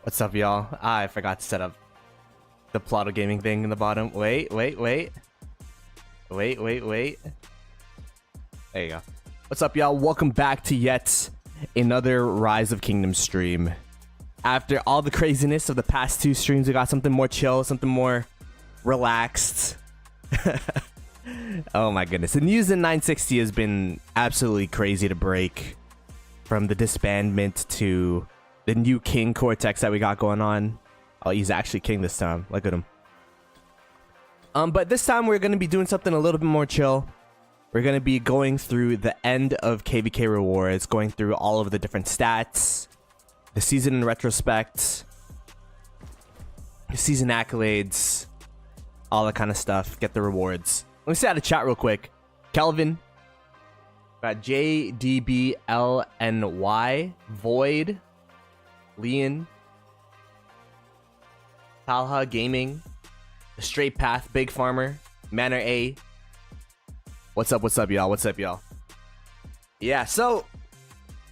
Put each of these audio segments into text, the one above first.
What's up, y'all? I forgot to set up the Ploto gaming thing in the bottom. Wait. There you go. What's up, y'all? Welcome back to yet another Rise of Kingdom stream. After all the craziness of the past two streams, we got something more chill, something more relaxed. Oh my goodness. The news in 960 has been absolutely crazy to break. From the disbandment to the new King Cortex that we got going on. Oh, he's actually king this time. Look at him. But this time we're going to be doing something a little bit more chill. We're going to be going through the end of KVK Rewards, going through all of the different stats, the season in retrospect, season accolades, all that kind of stuff. Get the rewards. Let me say out of chat real quick. Kelvin. Got JDBLNY, Void, Leon, Palha Gaming, The Straight Path, Big Farmer, Manor A. What's up, y'all? What's up, y'all? Yeah, so,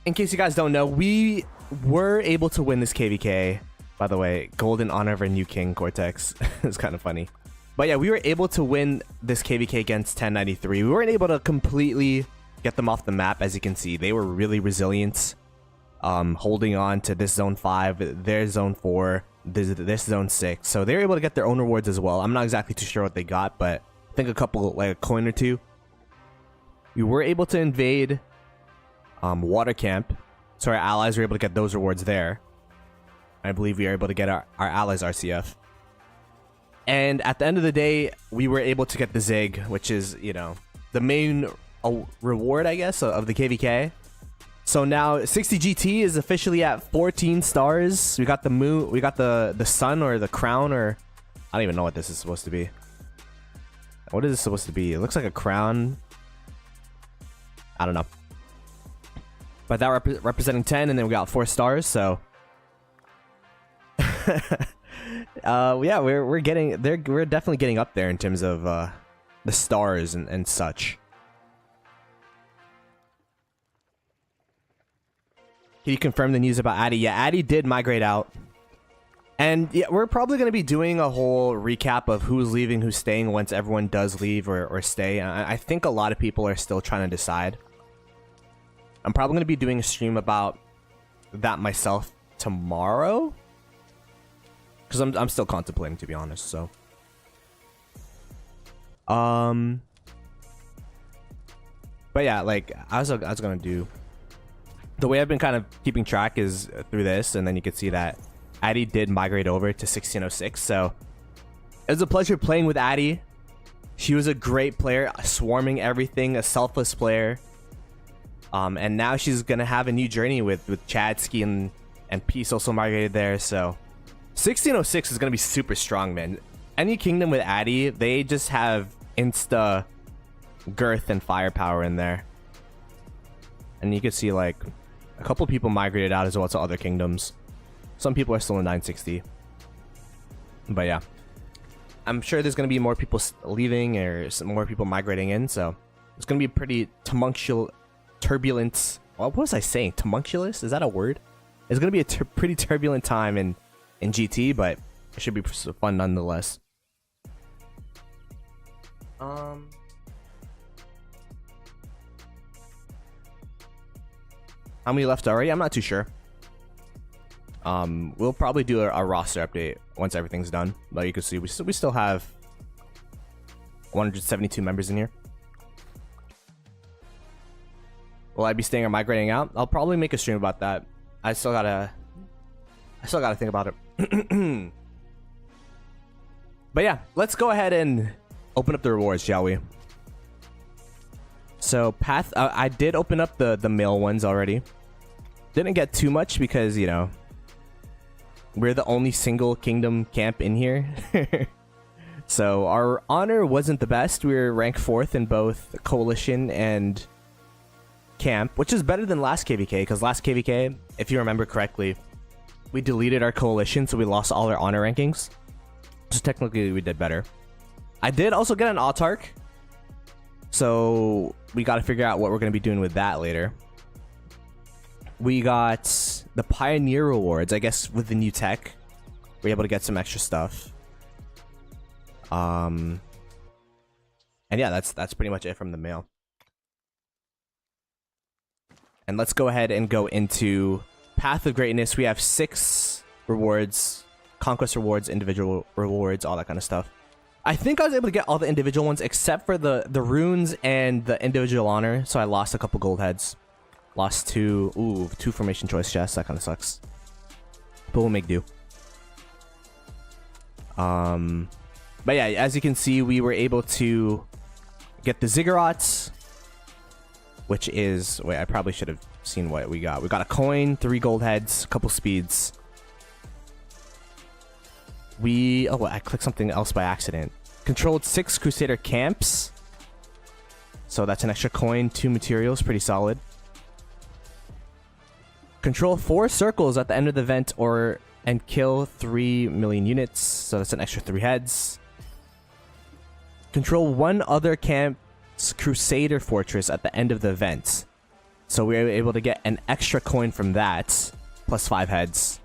in case you guys don't know, we were able to win this KVK. By the way, golden honor of our new King Cortex. It's kind of funny. But yeah, we were able to win this KVK against 1093. We weren't able to completely get them off the map. As you can see, they were really resilient, holding on to this zone 5, their zone 4, this zone 6, so they were able to get their own rewards as well. I'm not exactly too sure what they got, but I think a couple, like a coin or two. We were able to invade water camp, so our allies were able to get those rewards there. I believe we are able to get our allies RCF, and at the end of the day we were able to get the Zig, which is, you know, the main reward, I guess, of the KVK. So now 60 GT is officially at 14 stars. We got the moon, we got the sun or the crown, or I don't even know what this is supposed to be. What is this supposed to be? It looks like a crown. I don't know. But that representing 10, and then we got 4 stars. So yeah, we're getting there. We're definitely getting up there in terms of the stars and such. Can you confirm the news about Addy? Yeah, Addy did migrate out. And yeah, we're probably going to be doing a whole recap of who's leaving, who's staying once everyone does leave or stay. I think a lot of people are still trying to decide. I'm probably going to be doing a stream about that myself tomorrow. Because I'm still contemplating, to be honest, so. But yeah, like, I was going to do... The way I've been kind of keeping track is through this, and then you can see that Addy did migrate over to 1606, so it was a pleasure playing with Addy. She was a great player, swarming everything, a selfless player. And now she's gonna have a new journey with Chadsky and Peace also migrated there, so 1606 is gonna be super strong, man. Any kingdom with Addy, they just have insta girth and firepower in there. And you can see, like, a couple people migrated out as well to other kingdoms. Some people are still in 960. But yeah, I'm sure there's going to be more people leaving or some more people migrating in. So it's going to be a pretty turbulent. What was I saying? Tumultuous? Is that a word? It's going to be a pretty turbulent time in GT, but it should be fun nonetheless. How many left already? I'm not too sure. We'll probably do a roster update once everything's done. But you can see we still have 172 members in here. Will I be staying or migrating out? I'll probably make a stream about that. I still gotta think about it. But yeah, let's go ahead and open up the rewards, shall we? So path, I did open up the male ones already. Didn't get too much because, you know, we're the only single kingdom camp in here. So our honor wasn't the best. We were ranked 4th in both coalition and camp, which is better than last KVK, because last KVK, if you remember correctly, we deleted our coalition, so we lost all our honor rankings. So technically we did better. I did also get an autarch. So we got to figure out what we're going to be doing with that later. We got the Pioneer Rewards. I guess with the new tech, we're able to get some extra stuff. And yeah, that's pretty much it from the mail. And let's go ahead and go into Path of Greatness. We have 6 rewards, conquest rewards, individual rewards, all that kind of stuff. I think I was able to get all the individual ones except for the runes and the individual honor. So I lost a couple gold heads. Lost 2 formation choice chests. That kind of sucks. But we'll make do. But yeah, as you can see, we were able to get the ziggurats, which is... Wait, I probably should have seen what we got. We got a coin, 3 gold heads, a couple speeds. Oh, I clicked something else by accident. Controlled 6 Crusader camps. So that's an extra coin, 2 materials, pretty solid. Control 4 circles at the end of the event and kill 3 million units. So that's an extra 3 heads. Control 1 other camp's Crusader fortress at the end of the event. So we were able to get an extra coin from that, plus 5 heads.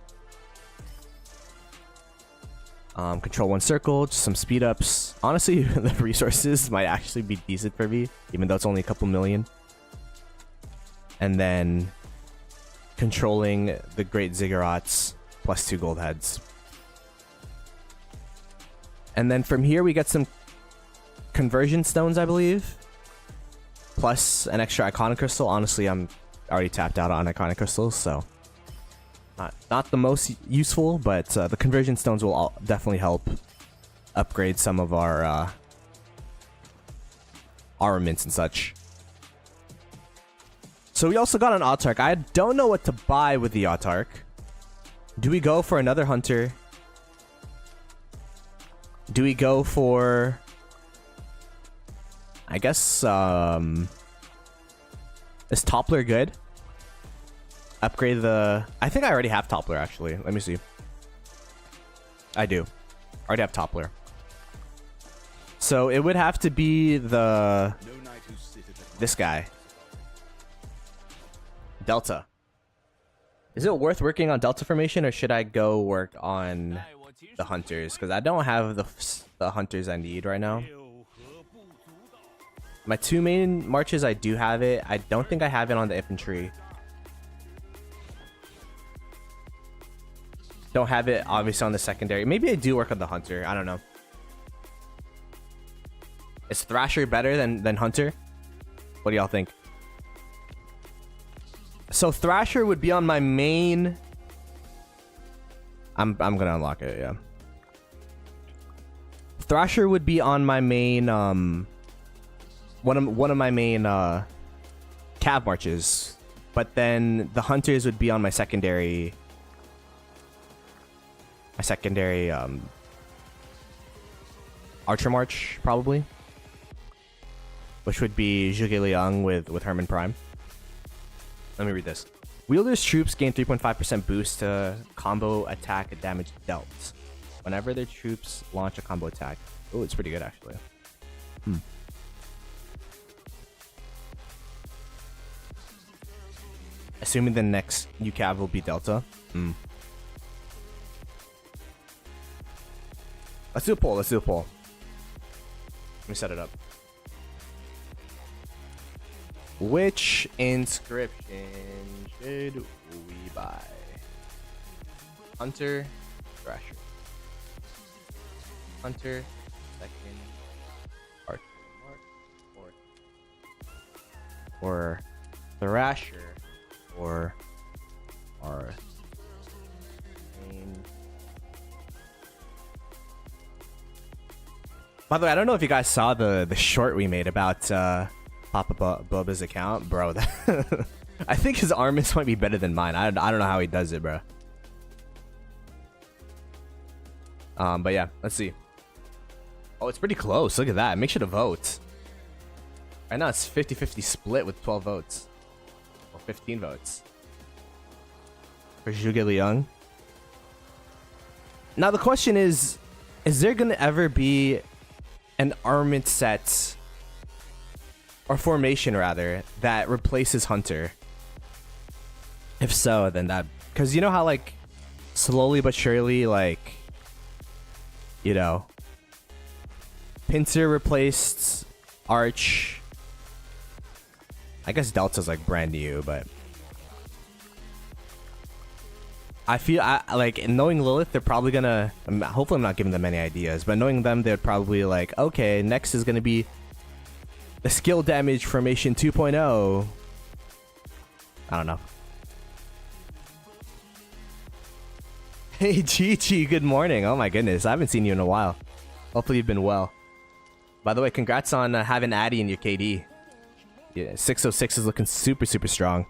Control 1 circle, just some speed ups. Honestly, the resources might actually be decent for me, even though it's only a couple million. And then controlling the Great Ziggurats, plus 2 gold heads. And then from here we get some conversion stones, I believe, plus an extra iconic crystal. Honestly, I'm already tapped out on iconic crystals, so not the most useful, but the conversion stones will definitely help upgrade some of our armaments and such. So we also got an Autarch. I don't know what to buy with the Autarch. Do we go for another hunter? Do we go for... I guess, is Toppler good? Upgrade the... I think I already have Toppler, actually. Let me see. I do. Already have Toppler. So it would have to be the... this guy. Delta. Is it worth working on Delta formation, or should I go work on the hunters? Because I don't have the hunters I need right now. My 2 main marches, I do have it. I don't think I have it on the infantry. Don't have it, obviously, on the secondary. Maybe I do work on the hunter. I don't know. Is Thrasher better than Hunter? What do y'all think? So Thrasher would be on my main... I'm gonna unlock it, yeah. Thrasher would be on my main... one of my main cav marches, but then the hunters would be on my secondary archer march, probably, which would be Zhuge Liang with Herman Prime. Let me read this. Wielders troops gain 3.5% boost to combo attack and damage dealt whenever their troops launch a combo attack. Oh, it's pretty good, actually. Assuming the next new cav will be Delta. Let's do a poll. Let me set it up. Which inscription should we buy? Hunter, Thrasher. Hunter, second, Archer, or Thrasher, or our main. By the way, I don't know if you guys saw the short we made about Papa Bubba's account, bro. I think his armaments might be better than mine. I don't know how he does it, bro. But yeah, let's see. Oh, it's pretty close. Look at that. Make sure to vote. Right now it's 50-50 split with 12 votes. Or 15 votes. For Zhuge Liang. Now the question is there gonna ever be an armament set, or formation rather, that replaces Hunter? If so, then that, because you know how like slowly but surely, like, you know, Pincer replaced Arch. I guess Delta's like brand new, but I feel like knowing Lilith, they're probably gonna. Hopefully, I'm not giving them any ideas, but knowing them, they're probably like, okay, next is gonna be the skill damage formation 2.0. I don't know. Hey Chi, good morning. Oh my goodness, I haven't seen you in a while. Hopefully you've been well. By the way, congrats on having Addy in your KD. Yeah, 606 is looking super strong.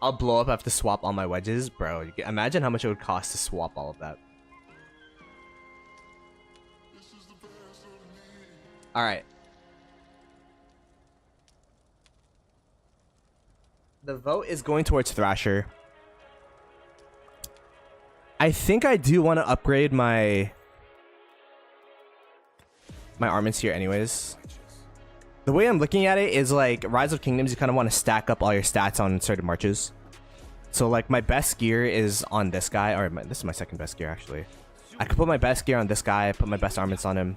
I'll blow up, I have to swap all my wedges. Bro, imagine how much it would cost to swap all of that. Alright. The vote is going towards Thrasher. I think I do want to upgrade my armaments here anyways. The way I'm looking at it is like Rise of Kingdoms, you kind of want to stack up all your stats on certain marches. So like my best gear is on this guy, or this is my second best gear actually. I could put my best gear on this guy, put my best armaments on him.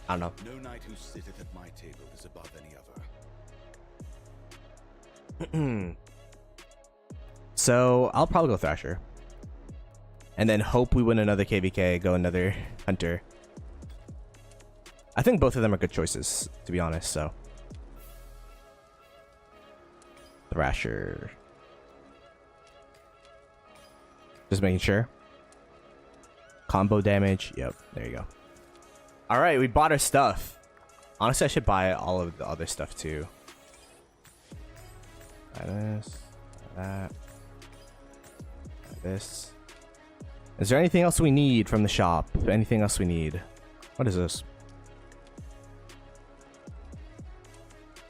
I don't know. No knight who sitteth at my table is above any other. So I'll probably go Thrasher. And then hope we win another KVK, go another Hunter. I think both of them are good choices, to be honest, so. Thrasher. Just making sure. Combo damage. Yep, there you go. Alright, we bought our stuff. Honestly, I should buy all of the other stuff too. Buy this. Buy that. Buy this. Is there anything else we need from the shop? Anything else we need? What is this?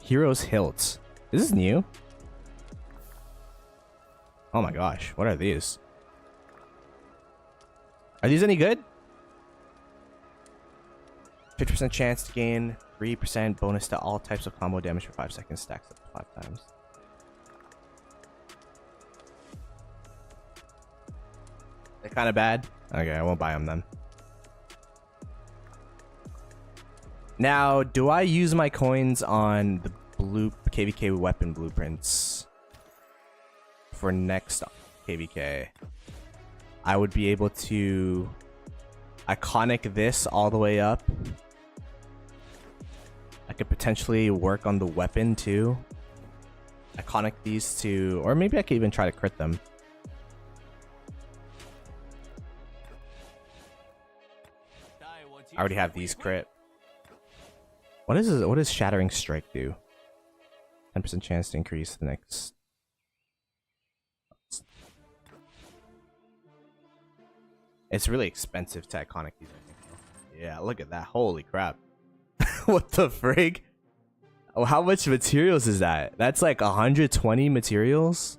Heroes Hilt. Is this new? Oh my gosh, what are these? Are these any good? 50% chance to gain 3% bonus to all types of combo damage for 5 seconds, stacks up to 5 times. They're kind of bad. Okay, I won't buy them then. Now, do I use my coins on the blue KVK weapon blueprints for next KVK? I would be able to iconic this all the way up. I could potentially work on the weapon too. Iconic these two, or maybe I could even try to crit them. I already have these crit. What does Shattering Strike do? 10% chance to increase the next. It's really expensive to iconic these. Yeah, look at that. Holy crap. What the frig? Oh, how much materials is that? That's like 120 materials?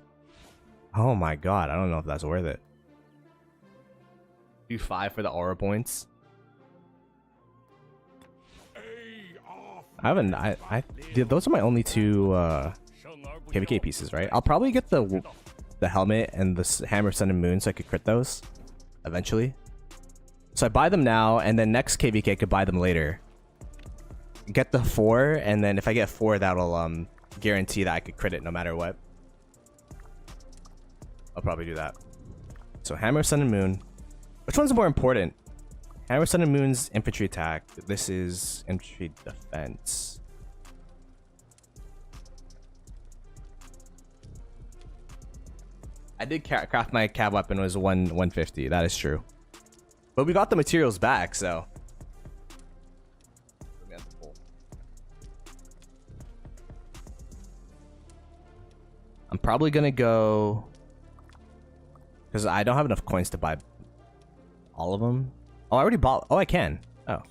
Oh my god, I don't know if that's worth it. Do 5 for the aura points. Those are my only two KVK pieces, right? I'll probably get the helmet and the Hammer of Sun and Moon so I could crit those eventually. So I buy them now, and then next KVK I could buy them later. Get the 4, and then if I get 4, that'll guarantee that I could crit it no matter what. I'll probably do that. So Hammer of Sun and Moon. Which one's more important? Hammer of Sun and Moon's infantry attack. This is infantry defense. I did craft my cav weapon. It was 150. That is true. But we got the materials back, so. I'm probably gonna go because I don't have enough coins to buy all of them. Oh, I already bought. Oh, I can. Oh,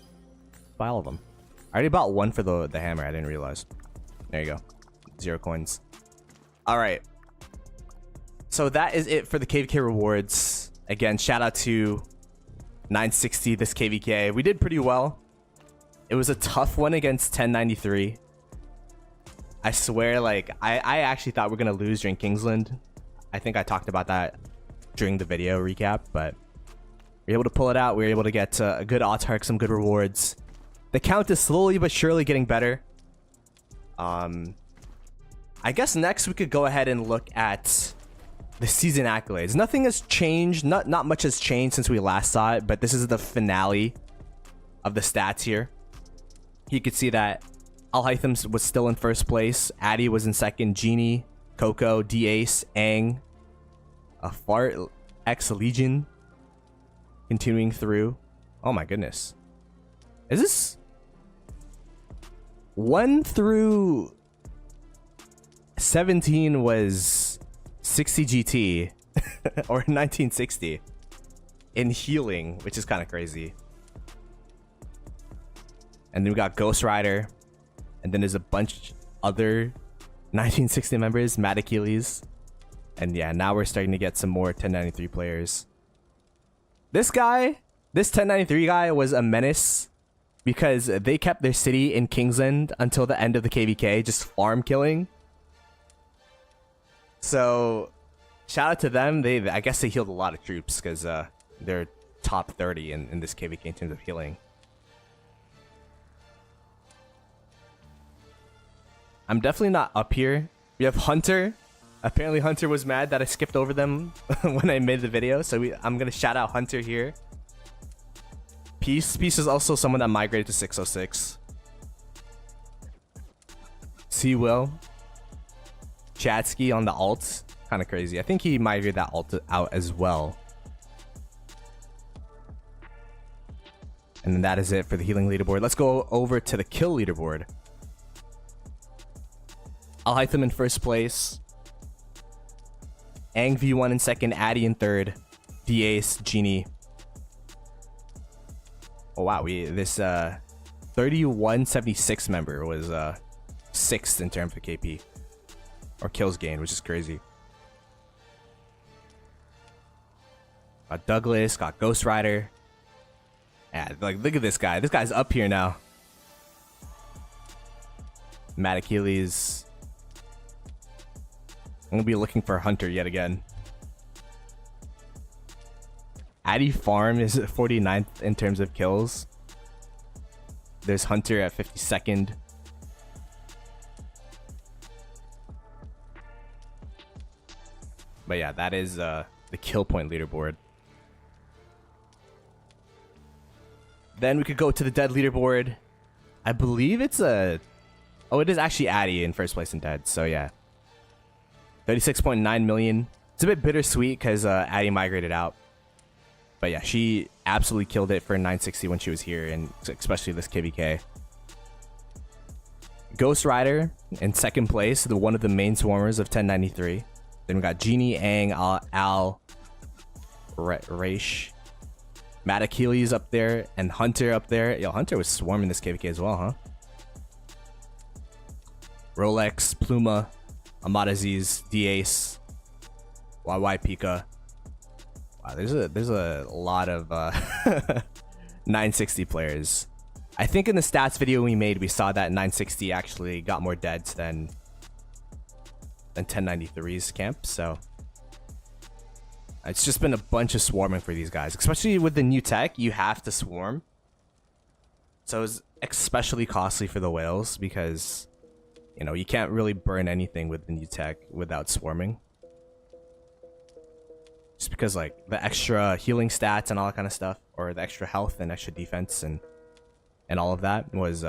buy all of them. I already bought one for the hammer. I didn't realize. There you go. 0 coins. All right. So that is it for the KVK rewards. Again, shout out to 960 this KVK. We did pretty well. It was a tough one against 1093. I swear, like, I actually thought we are gonna lose during Kingsland. I think I talked about that during the video recap, but we were able to pull it out. We were able to get a good Autark, some good rewards. The count is slowly but surely getting better. I guess next we could go ahead and look at the season accolades. Nothing has changed. Not much has changed since we last saw it, but this is the finale of the stats here. You could see that Al-Haytham was still in first place. Addy was in second. Genie, Coco, D-Ace, Aang, Fart, X Legion. Continuing through. Oh my goodness. Is this 1 through 17 was 60 GT or 1960 in healing, which is kind of crazy. And then we got Ghost Rider, and then there's a bunch other 1960 members, Mad Achilles, and yeah, now we're starting to get some more 1093 players. This 1093 guy was a menace because they kept their city in Kingsland until the end of the KVK, just farm killing. So shout out to them. I guess they healed a lot of troops because they're top 30 in this KVK in terms of healing. I'm definitely not up here. We have Hunter. Apparently Hunter was mad that I skipped over them when I made the video, so I'm gonna shout out Hunter here. Peace is also someone that migrated to 606. Will Chadsky on the alt, kind of crazy. I think he migrated that alt out as well. And then that is it for the healing leaderboard. Let's go over to the kill leaderboard. Al-Haytham in first place. Aang V1 in second. Addy in third. D-Ace, Genie. Oh wow, this 3176 member was 6th in terms of KP or kills gained, which is crazy. Got Douglas, got Ghost Rider. Yeah, like look at this guy. This guy's up here now. Mad Achilles. I'm gonna be looking for Hunter yet again. Addy Farm is 49th in terms of kills. There's Hunter at 52nd. But yeah, that is the kill point leaderboard. Then we could go to the dead leaderboard. I believe it's it is actually Addy in first place in dead. So yeah, 36.9 million. It's a bit bittersweet because Addy migrated out. But yeah, she absolutely killed it for 960 when she was here, and especially this KVK. Ghost Rider in second place, one of the main swarmers of 1093. Then we got Genie, Aang, Al, Raish, Mad Achilles up there, and Hunter up there. Yo, Hunter was swarming this KVK as well, huh? Rolex, Pluma, Ahmad Aziz, D-Ace, YY Pika. Wow, there's a lot of 960 players. I think in the stats video we made, we saw that 960 actually got more deads than 1093's camp. So it's just been a bunch of swarming for these guys, especially with the new tech. You have to swarm, so it's especially costly for the whales because you know you can't really burn anything with the new tech without swarming. Just because like the extra healing stats and all that kind of stuff, or the extra health and extra defense and all of that was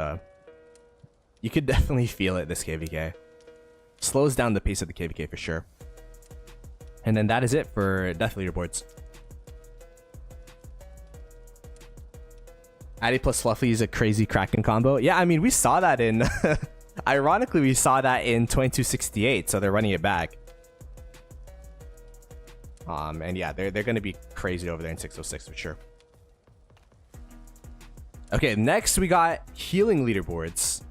you could definitely feel it this KVK. Slows down the pace of the KVK for sure. And then that is it for death leaderboards. Addy plus Fluffy is a crazy Kraken combo. Yeah, I mean we saw that in ironically we saw that in 2268, so they're running it back. And yeah, they're gonna be crazy over there in 606 for sure. Okay, next we got healing leaderboards.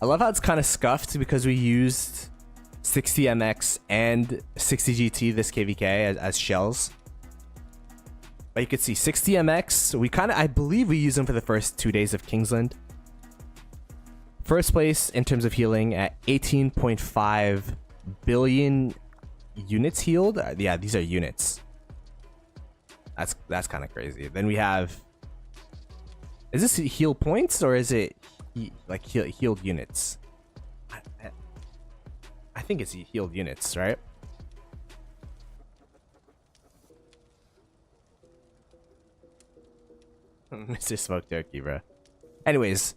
I love how it's kind of scuffed because we used 60 MX and 60 GT this KVK as shells. But you could see 60 MX, I believe we used them for the first 2 days of Kingsland. First place in terms of healing at 18.5 billion units healed. Yeah, these are units. That's kind of crazy. Then we have, is this heal points or is it like healed units? I think it's healed units, right? Mr. Smoke Turkey, bro. Anyways,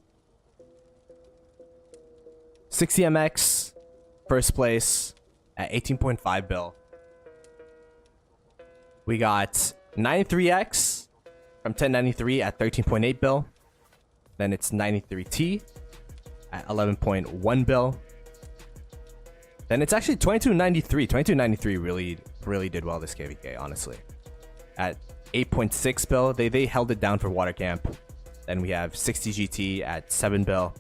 60MX, first place at 18.5 bill. We got 93X from 1093 at 13.8 bill. Then it's 93T at 11.1 bill. Then it's actually 2293. 2293 really did well this KVK, honestly. At 8.6 bill, they held it down for water camp. Then we have 60 GT at 7 bill.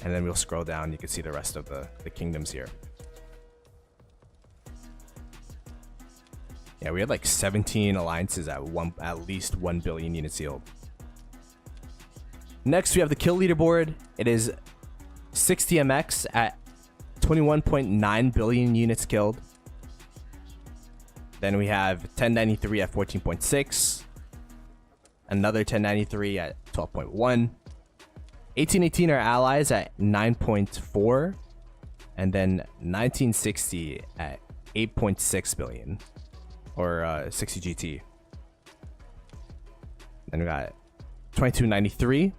And then we'll scroll down, you can see the rest of the kingdoms here. Yeah, we had like 17 alliances at least 1 billion units sealed. Next, we have the kill leaderboard. It is 60MX at 21.9 billion units killed. Then we have 1093 at 14.6. Another 1093 at 12.1. 1818 are allies at 9.4. And then 1960 at 8.6 billion. Or 60 GT. Then we got 2293.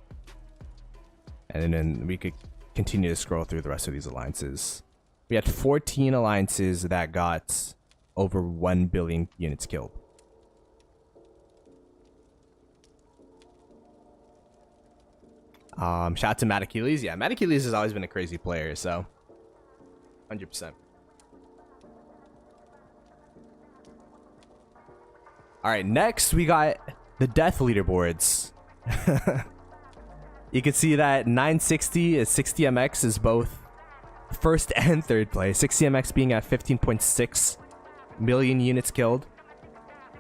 And then we could continue to scroll through the rest of these alliances. We had 14 alliances that got over 1 billion units killed. Shout out to Matt Achilles. Yeah, Matt Achilles has always been a crazy player, so 100%. All right, next we got the death leaderboards. You can see that 960 is 60MX is both first and third place. 60MX being at 15.6 million units killed.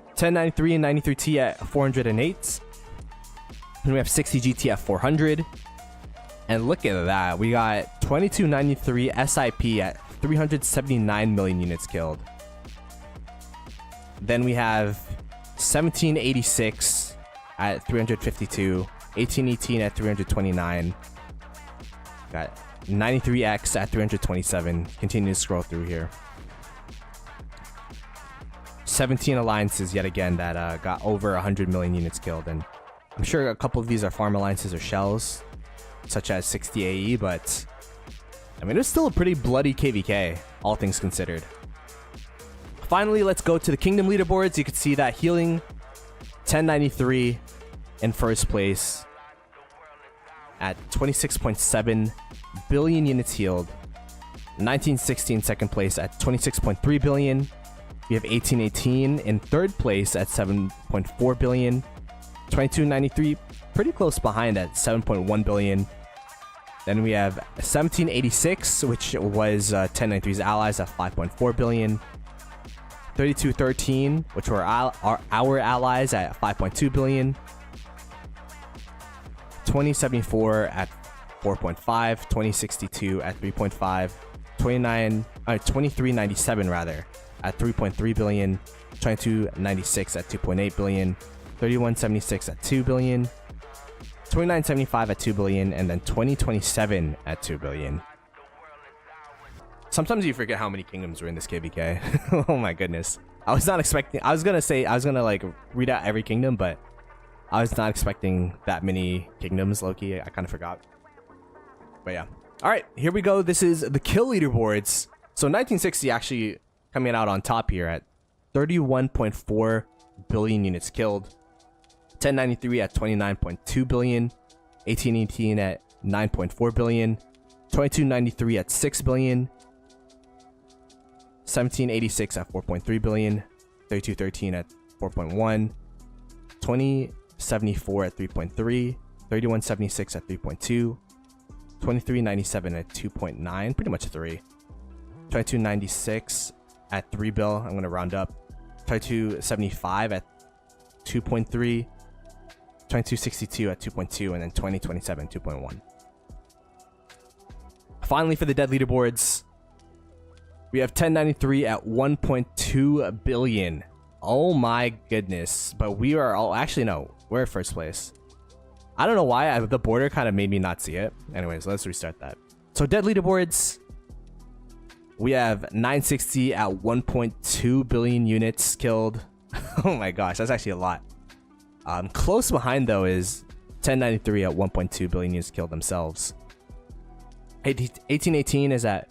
1093 and 93T at 408. And we have 60 GT at 400. And look at that. We got 2293 SIP at 379 million units killed. Then we have 1786 at 352. 1818 at 329. Got 93X at 327. Continue to scroll through here. 17 alliances yet again that got over 100 million units killed, and I'm sure a couple of these are farm alliances or shells, such as 60 AE, but I mean, it was still a pretty bloody KVK, all things considered. Finally, let's go to the kingdom leaderboards. You can see that healing 1093 in first place at 26.7 billion units healed. 1960 in second place at 26.3 billion. We have 1818 in third place at 7.4 billion. 2293 pretty close behind at 7.1 billion. Then we have 1786, which was 1093's allies at 5.4 billion. 3213, which were our allies at 5.2 billion. 2074 at 4.5, 2062 at 3.5, 2397 rather at 3.3 billion, 2296 at 2.8 billion, 3176 at 2 billion, 2975 at 2 billion, and then 2027 at 2 billion. Sometimes you forget how many kingdoms were in this KVK. Oh my goodness. I was not expecting, I was gonna like read out every kingdom, but I was not expecting that many kingdoms, low-key. I kind of forgot. But yeah. All right, here we go. This is the kill leaderboards. So 1960 actually coming out on top here at 31.4 billion units killed. 1093 at 29.2 billion. 1818 at 9.4 billion. 2293 at 6 billion. 1786 at 4.3 billion. 3213 at 4.1. 2074 at 3.3. 3176 at 3.2. 2397 at 2.9, pretty much 3. 2296 at 3 bill, I'm gonna round up. 2275 at 2.3. 2262 at 2.2, and then 2027 2.1. Finally, for the dead leaderboards, we have 1093 at 1.2 billion. Oh my goodness. But we are all... Actually, no. We're at first place. I don't know why. The border kind of made me not see it. Anyways, let's restart that. So, dead leaderboards. We have 960 at 1.2 billion units killed. Oh my gosh. That's actually a lot. Close behind, though, is 1093 at 1.2 billion units killed themselves. 1818 is at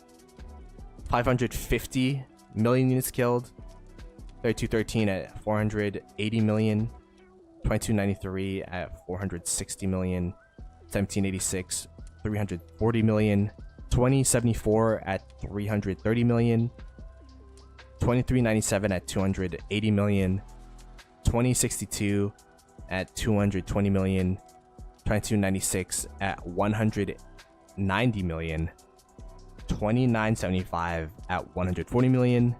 550 million units killed. 3213 at 480 million. 2293 at 460 million. 1786 340 million. 2074 at 330 million. 2397 at 280 million. 2062 at 220 million. 2296 at 190 million. 2975 at 140 million.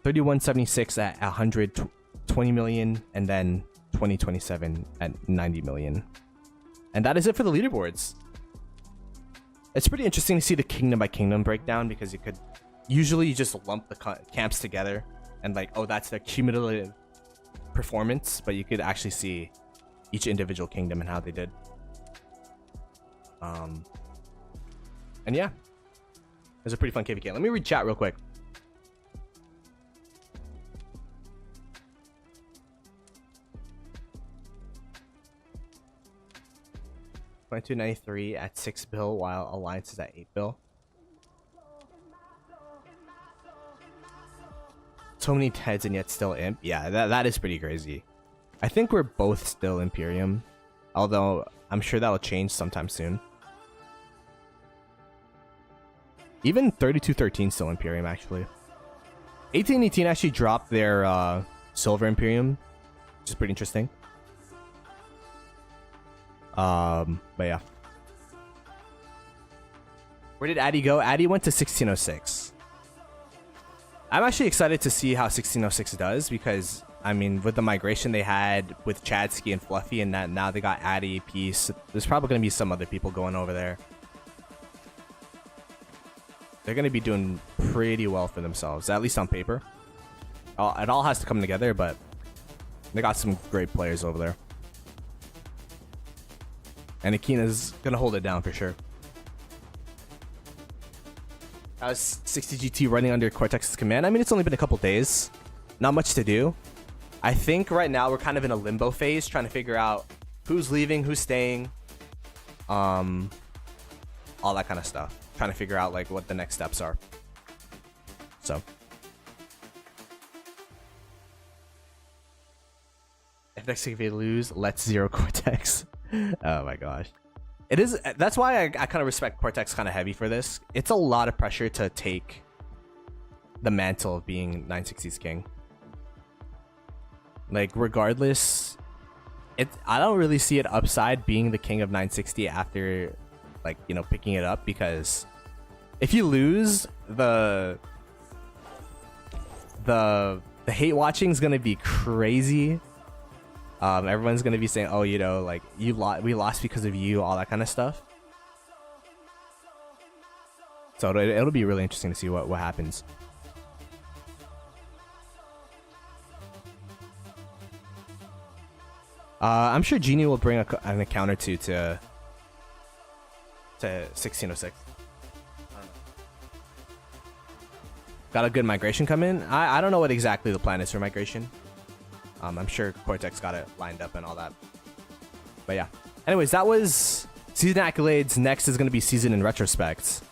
3176 at 120 million, and then 2027 at 90 million. And that is it for the leaderboards. It's pretty interesting to see the kingdom by kingdom breakdown, because you could usually just lump the camps together and like, oh, that's their cumulative performance, but you could actually see each individual kingdom and how they did. And yeah, it was a pretty fun KVK. Let me read chat real quick. $22.93 at 6 bill, while Alliance is at 8 bill. So many heads and yet still imp. Yeah, that is pretty crazy. I think we're both still Imperium, although I'm sure that'll change sometime soon. Even 3213 still Imperium, actually. 1818 actually dropped their Silver Imperium, which is pretty interesting. But yeah. Where did Addy go? Addy went to 1606. I'm actually excited to see how 1606 does, because I mean, with the migration they had with Chadsky and Fluffy, and that now they got Addy, Peace, there's probably going to be some other people going over there. They're going to be doing pretty well for themselves, at least on paper. It all has to come together, but they got some great players over there. And Akina's going to hold it down for sure. How's 60GT running under Cortex's command? I mean, it's only been a couple days. Not much to do. I think right now we're kind of in a limbo phase, trying to figure out who's leaving, who's staying. All that kind of stuff. Trying to figure out like what the next steps are. So. If next week they lose, let's zero Cortex. Oh my gosh. It is. That's why I kind of respect Cortex kind of heavy for this. It's a lot of pressure to take the mantle of being 960's king. Like, regardless, I don't really see it upside being the king of 960 after, like, you know, picking it up, because if you lose, the hate watching is gonna be crazy. Everyone's gonna be saying, oh, you know, like, we lost because of you, all that kind of stuff. So it'll be really interesting to see what happens. I'm sure Genie will bring an account or two to 1606. Got a good migration come in. I don't know what exactly the plan is for migration. I'm sure Cortex got it lined up and all that. But yeah. Anyways, that was Season Accolades. Next is going to be Season in Retrospect.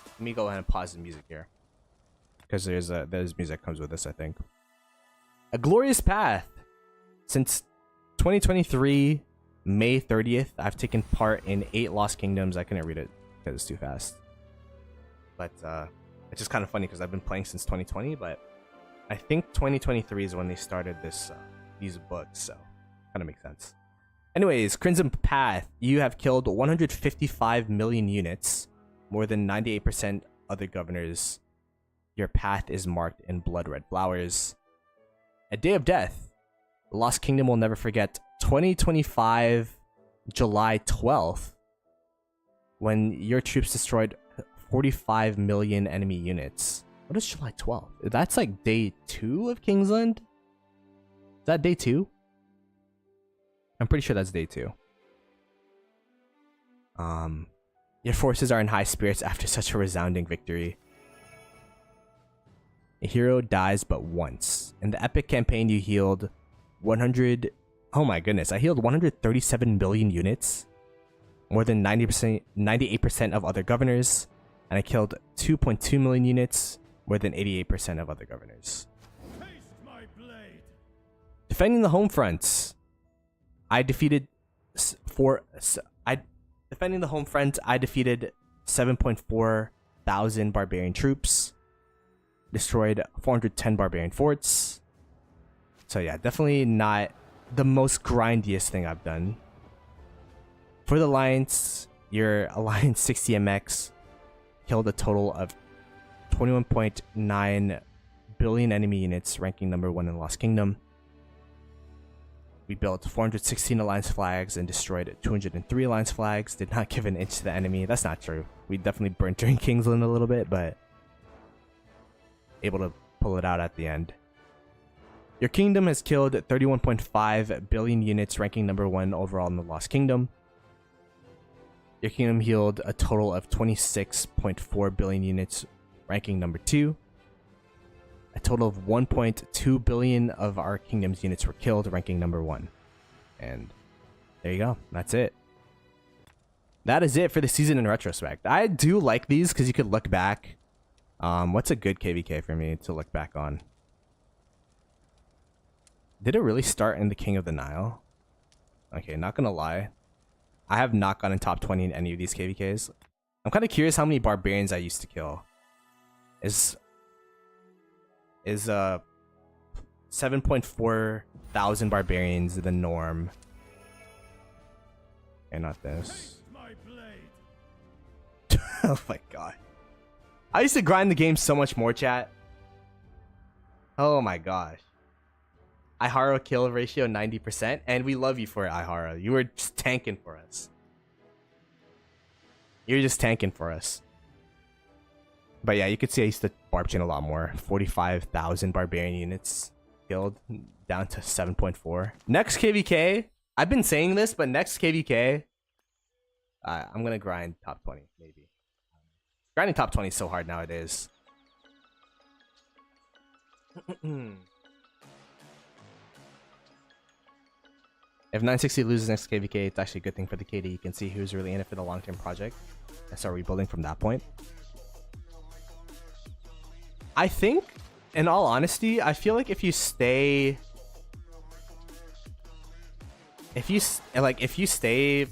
Let me go ahead and pause the music here, because there's music comes with this, I think. A Glorious Path. Since 2023, May 30th, I've taken part in 8 Lost Kingdoms. I couldn't read it because it's too fast. But it's just kind of funny because I've been playing since 2020, but I think 2023 is when they started these books, so kind of makes sense. Anyways, Crimson Path, you have killed 155 million units, more than 98% other governors. Your path is marked in blood red flowers. A Day of Death, the Lost Kingdom will never forget. 2025, July 12th. when your troops destroyed 45 million enemy units. What is July 12th? That's like day 2 of Kingsland? Is that day 2? I'm pretty sure that's day 2. Your forces are in high spirits after such a resounding victory. A hero dies but once. In the epic campaign, you healed 100... Oh my goodness, I healed 137 billion units. More than 98% of other governors. And I killed 2.2 million units. More than 88% of other governors. Taste my blade. Defending the home fronts. I defeated... Defending the home front, I defeated 7.4 thousand barbarian troops. Destroyed 410 barbarian forts. So yeah, definitely not the most grindiest thing I've done. For the Alliance, your Alliance 60MX killed a total of 21.9 billion enemy units, ranking number 1 in the Lost Kingdom. We built 416 Alliance flags and destroyed 203 Alliance flags. Did not give an inch to the enemy. That's not true. We definitely burnt during Kingsland a little bit, but able to pull it out at the end. Your kingdom has killed 31.5 billion units, ranking number 1 overall in the Lost Kingdom. Your kingdom healed a total of 26.4 billion units, ranking number 2. A total of 1.2 billion of our kingdom's units were killed, ranking number 1. And there you go. That's it. That is it for the season in retrospect. I do like these because you could look back. What's a good KVK for me to look back on? Did it really start in the King of the Nile? Okay, not gonna lie. I have not gotten top 20 in any of these KVKs. I'm kind of curious how many barbarians I used to kill. Is 7.4 thousand barbarians the norm? Okay, not this. Oh my god. I used to grind the game so much more, chat. Oh my gosh. Ihara kill ratio 90%, and we love you for it, Ihara. You were just tanking for us. You're just tanking for us. But yeah, you could see I used to barb chain a lot more. 45,000 barbarian units killed, down to 7.4. Next KVK, I've been saying this, but next KVK, I'm gonna grind top 20, maybe. Grinding top 20 is so hard nowadays. If 960 loses next KVK, it's actually a good thing for the KD. You can see who's really in it for the long-term project and start rebuilding from that point. I think, in all honesty, I feel like if you stay... If you stay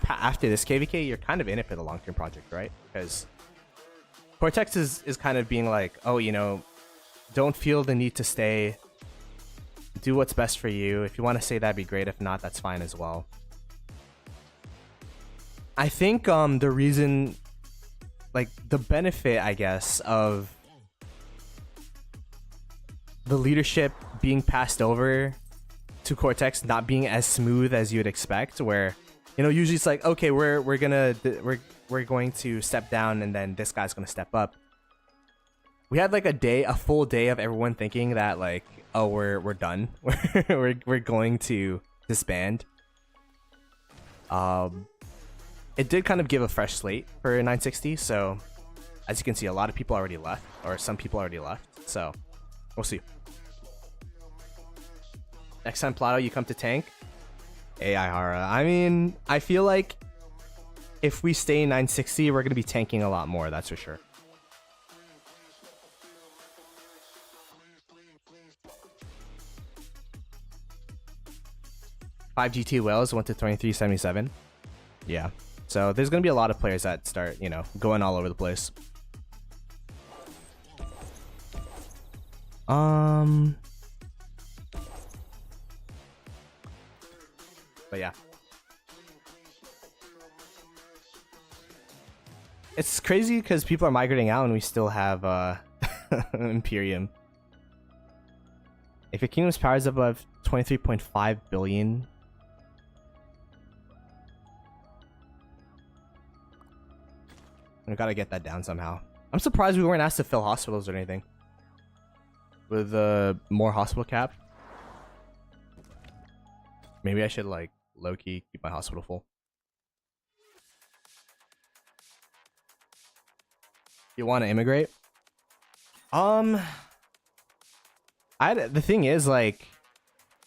after this KVK, you're kind of in it for the long-term project, right? Because Cortex is kind of being like, oh, you know, don't feel the need to stay. Do what's best for you. If you want to say that'd be great. If not, that's fine as well. I think the reason, like the benefit, I guess, of the leadership being passed over to Cortex not being as smooth as you'd expect, where, you know, usually it's like, okay, we're going to step down and then this guy's gonna step up. We had like a full day of everyone thinking that like, oh, we're done. we're going to disband. It did kind of give a fresh slate for 960, so as you can see, a lot of people already left, or some people already left, so we'll see. Next time, Ploto, you come to tank. AI Hara. I mean, I feel like if we stay 960, we're going to be tanking a lot more, that's for sure. Five GT whales went to 2377. Yeah. So there's going to be a lot of players that start, you know, going all over the place. But yeah. It's crazy because people are migrating out and we still have Imperium. If your kingdom's power is above 23.5 billion, We gotta get that down somehow. I'm surprised we weren't asked to fill hospitals or anything. With more hospital cap. Maybe I should like low-key keep my hospital full. You want to immigrate? The thing is, like,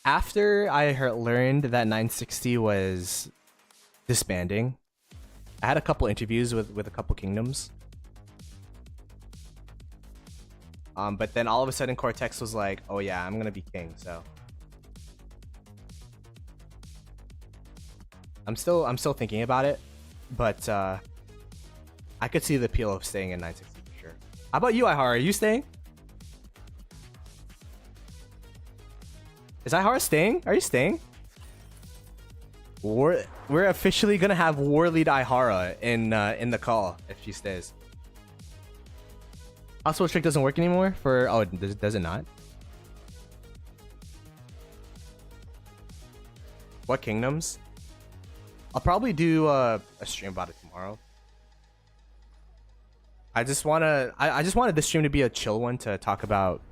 after I learned that 960 was disbanding, I had a couple interviews with a couple kingdoms. But then all of a sudden Cortex was like, "Oh yeah, I'm gonna be king." So I'm still thinking about it, but I could see the appeal of staying in 960 for sure. How about you, Ihara? Are you staying? Is Ihara staying? Are you staying? We're officially gonna have War Lead Ihara in the call if she stays. Hospital trick doesn't work anymore for does it not? What kingdoms? I'll probably do a stream about it tomorrow. I just wanted this stream to be a chill one to talk about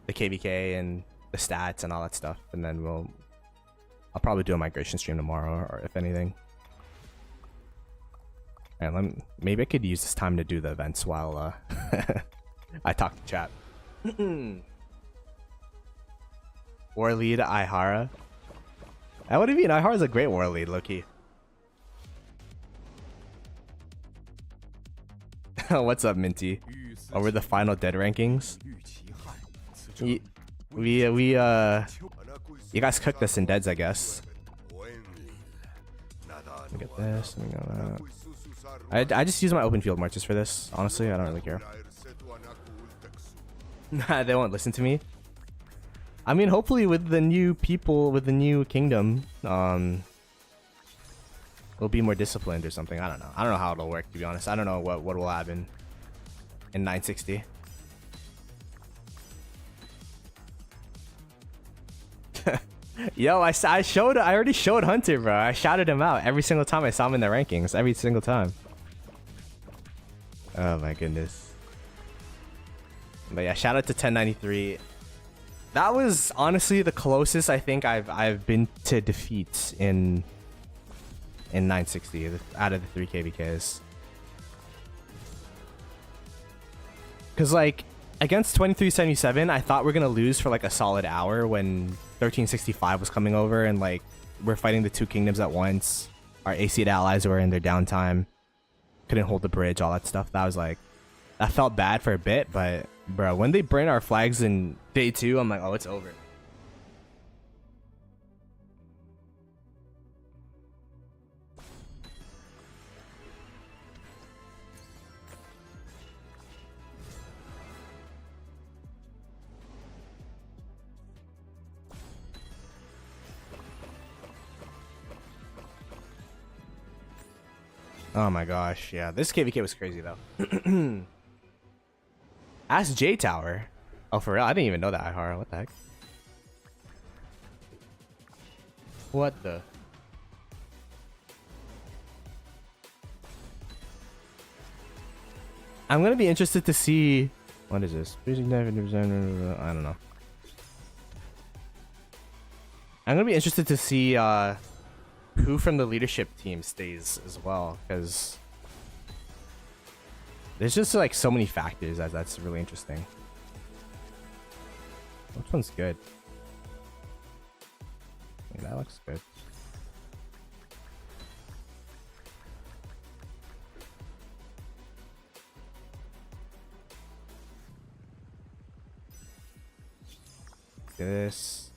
the KVK and the stats and all that stuff, and then I'll probably do a migration stream tomorrow, or if anything. And maybe I could use this time to do the events while I talk to chat. War lead Ihara. What do you mean? Ihara's a great war lead, Loki. What's up, Minty? Over the final dead rankings. You guys cooked us in deads, I guess. Look at this. Let me go that. I just use my open field marches for this. Honestly, I don't really care. They won't listen to me. I mean, hopefully with the new people, with the new kingdom, we'll be more disciplined or something. I don't know. I don't know how it'll work, to be honest. I don't know what will happen in 960. Yo, I already showed Hunter, bro. I shouted him out every single time I saw him in the rankings. Every single time. Oh my goodness. But yeah, shout out to 1093. That was honestly the closest I think I've been to defeats in 960 out of the 3 KVKs. Cause like against 2377, I thought we are gonna lose for like a solid hour when 1365 was coming over, and like we're fighting the 2 kingdoms at once. Our AC allies were in their downtime, couldn't hold the bridge, all that stuff. That felt bad for a bit, but bro, when they burn our flags in day 2, I'm like, oh, it's over. Oh my gosh, yeah, this KVK was crazy though. Ask J Tower. Oh, for real? I didn't even know that, Ihara. What the heck? What the? I'm gonna be interested to see. What is this? I don't know. I'm gonna be interested to see who from the leadership team stays as well, because there's just like so many factors that's really interesting. Which one's good? Yeah, that looks good. This.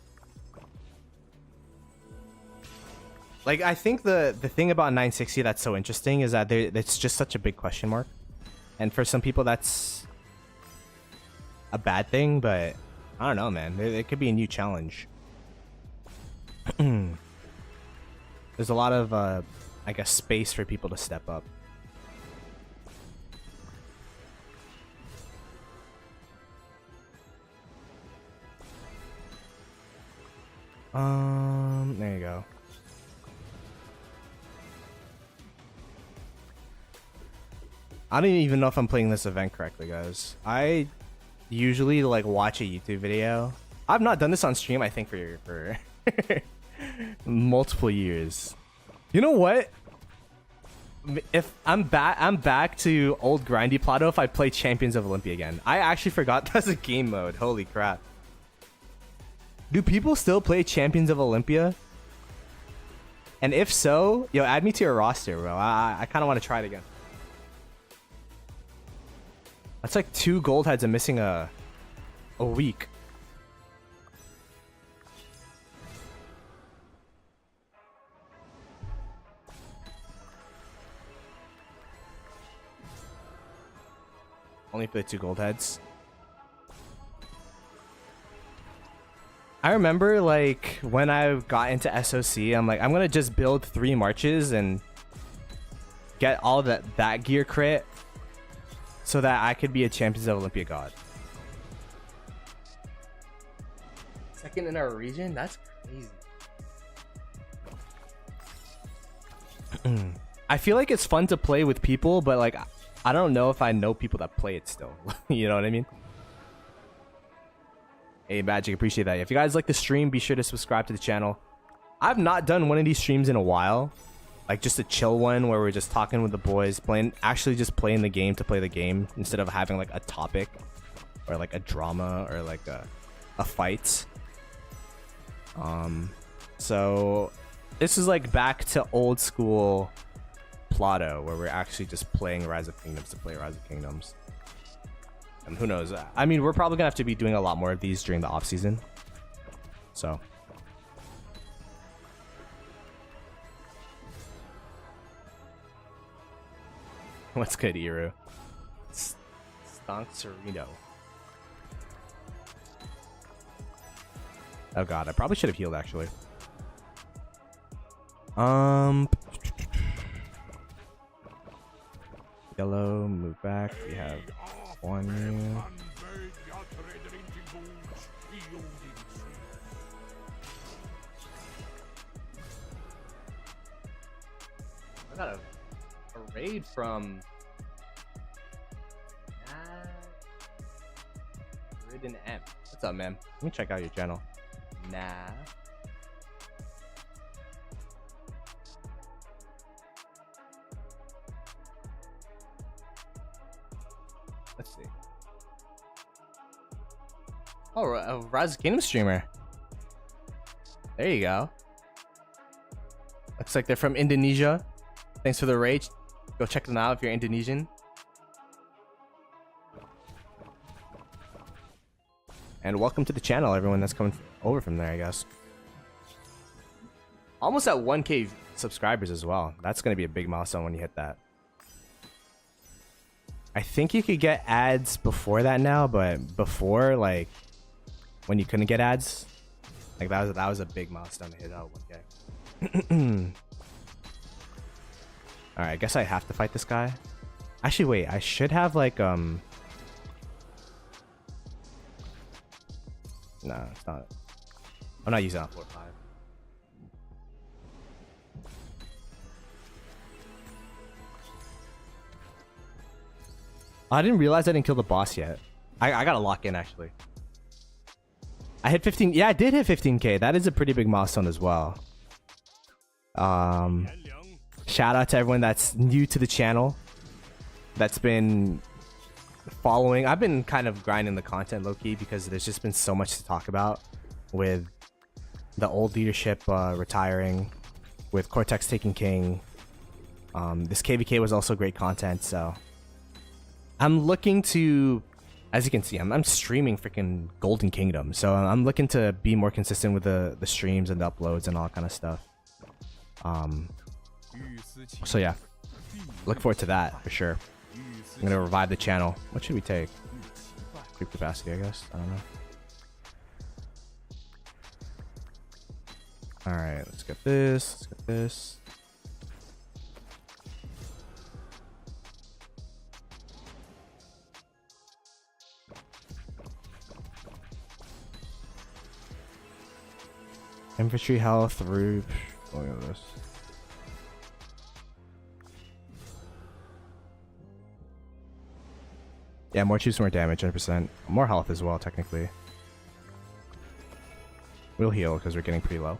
Like, I think the thing about 960 that's so interesting is that it's just such a big question mark. And for some people, that's a bad thing, but I don't know, man. It could be a new challenge. There's a lot of, I guess, space for people to step up. There you go. I don't even know if I'm playing this event correctly, guys. I usually like watch a YouTube video. I've not done this on stream, I think, for multiple years. You know what? If I'm back to old grindy Ploto if I play Champions of Olympia again. I actually forgot that's a game mode. Holy crap. Do people still play Champions of Olympia? And if so, yo, add me to your roster, bro. I kind of want to try it again. That's like 2 gold heads and missing a week. Only for the 2 gold heads. I remember like when I got into SOC, I'm like, I'm gonna just build 3 marches and get all that gear crit so that I could be a Champions of Olympia god. Second in our region? That's crazy. I feel like it's fun to play with people, but like I don't know if I know people that play it still. You know what I mean? Hey, Magic, appreciate that. If you guys like the stream, be sure to subscribe to the channel. I've not done one of these streams in a while. Like just a chill one where we're just talking with the boys, actually just playing the game to play the game instead of having like a topic or like a drama or like a fight. So this is like back to old school Ploto where we're actually just playing Rise of Kingdoms to play Rise of Kingdoms. And who knows? I mean, we're probably gonna have to be doing a lot more of these during the off season. So. What's good, Iru? Stonk Sereno. Oh god, I probably should have healed actually. Yellow, move back. We have one new. I got a raid from Ridden M. What's up, man? Let me check out your channel. Nah. Let's see. Oh, a Rise of Kingdom streamer. There you go. Looks like they're from Indonesia. Thanks for the raid. Go check them out if you're Indonesian. And welcome to the channel, everyone that's coming over from there, I guess. Almost at 1K subscribers as well. That's going to be a big milestone when you hit that. I think you could get ads before that now, but before, like, when you couldn't get ads, like that was a big milestone to hit out 1K. All right, I guess I have to fight this guy. Actually, wait, I should have like no, it's not. I'm not using it on floor 5. I didn't realize I didn't kill the boss yet. I gotta lock in actually. I hit 15. Yeah, I did hit 15K. That is a pretty big milestone as well. Shout out to everyone that's new to the channel, that's been following. I've been kind of grinding the content low-key because there's just been so much to talk about with the old leadership retiring, with Cortex taking king. This KVK was also great content, so I'm looking to, as you can see, I'm streaming freaking Golden Kingdom, so I'm looking to be more consistent with the streams and the uploads and all kind of stuff. So yeah, look forward to that for sure. I'm gonna revive the channel. What should we take? Creep capacity, I guess. I don't know. All right, let's get this. Let's get this. Infantry health, roof. Look at this. Yeah, more troops, more damage, 100%. More health as well, technically. We'll heal because we're getting pretty low.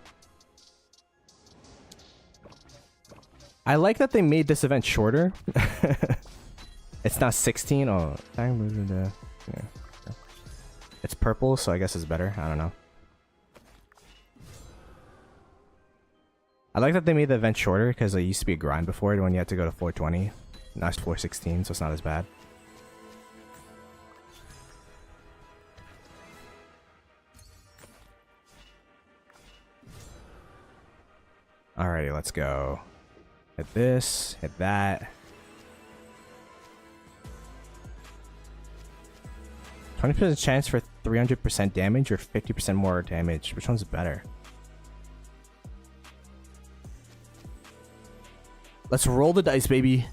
I like that they made this event shorter. It's not 16. Oh, yeah. It's purple, so I guess it's better. I don't know. I like that they made the event shorter because it used to be a grind before when you had to go to 420. Now it's 416, so it's not as bad. Alrighty, let's go. Hit this, hit that. 20% chance for 300% damage or 50% more damage. Which one's better? Let's roll the dice, baby.